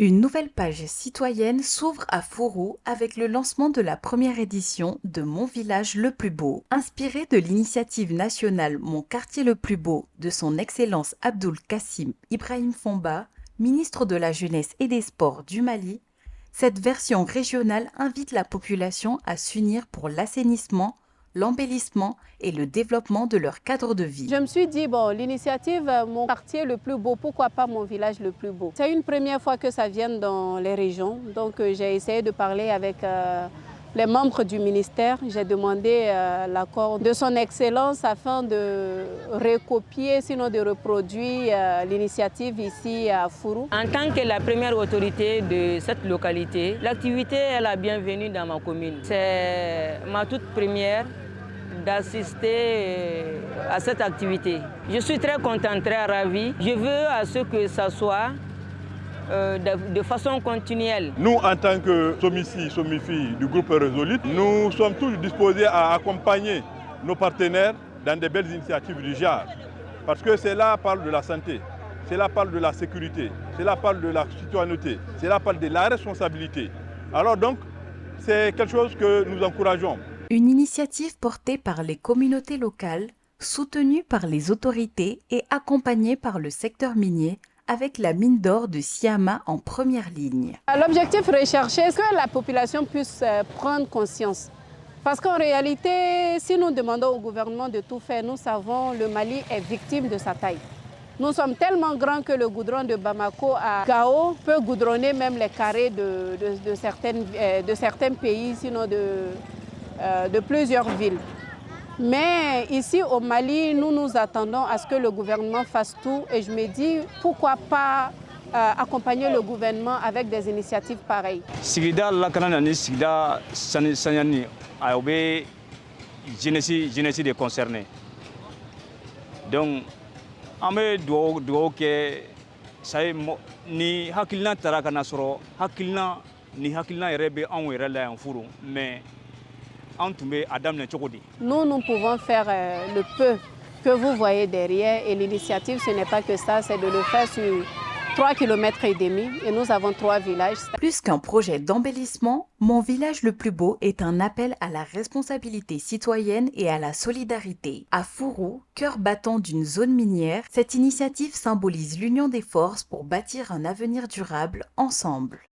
Une nouvelle page citoyenne s'ouvre à Fourou avec le lancement de la première édition de Mon village le plus beau. Inspiré de l'initiative nationale Mon quartier le plus beau de son Excellence Abdoul Kassim Ibrahim Fomba, ministre de la Jeunesse et des Sports du Mali, cette version régionale invite la population à s'unir pour l'assainissement, l'embellissement et le développement de leur cadre de vie. Je me suis dit, bon, l'initiative Mon quartier le plus beau, pourquoi pas Mon village le plus beau? C'est une première fois que ça vient dans les régions, donc j'ai essayé de parler avec les membres du ministère. J'ai demandé l'accord de son Excellence afin de recopier, sinon de reproduire l'initiative ici à Fourou. En tant que la première autorité de cette localité, l'activité est la bienvenue dans ma commune. C'est ma toute première d'assister à cette activité. Je suis très contente, très ravie. Je veux à ce que ça soit de façon continuelle. Nous, en tant que Somifi du groupe Resolute, nous sommes tous disposés à accompagner nos partenaires dans de belles initiatives du genre. Parce que cela parle de la santé, cela parle de la sécurité, cela parle de la citoyenneté, cela parle de la responsabilité. Alors donc, c'est quelque chose que nous encourageons. Une initiative portée par les communautés locales, soutenue par les autorités et accompagnée par le secteur minier, avec la mine d'or de Siama en première ligne. L'objectif recherché, c'est que la population puisse prendre conscience. Parce qu'en réalité, si nous demandons au gouvernement de tout faire, nous savons que le Mali est victime de sa taille. Nous sommes tellement grands que le goudron de Bamako à Gao peut goudronner même les carrés de certains pays, sinon de plusieurs villes. Mais ici au Mali, nous nous attendons à ce que le gouvernement fasse tout et je me dis pourquoi pas accompagner le gouvernement avec des initiatives pareilles. Sigida lakana ni sigida sanyani ayobe jeunesse de concerné. Donc ame do ke say ni hakilna taraka nasoro hakilna ni hakilna rebe en yere la en furu mais nous pouvons faire le peu que vous voyez derrière et l'initiative, ce n'est pas que ça, c'est de le faire sur 3,5 km et nous avons 3 villages. Plus qu'un projet d'embellissement, Mon village le plus beau est un appel à la responsabilité citoyenne et à la solidarité. À Fourou, cœur battant d'une zone minière, cette initiative symbolise l'union des forces pour bâtir un avenir durable ensemble.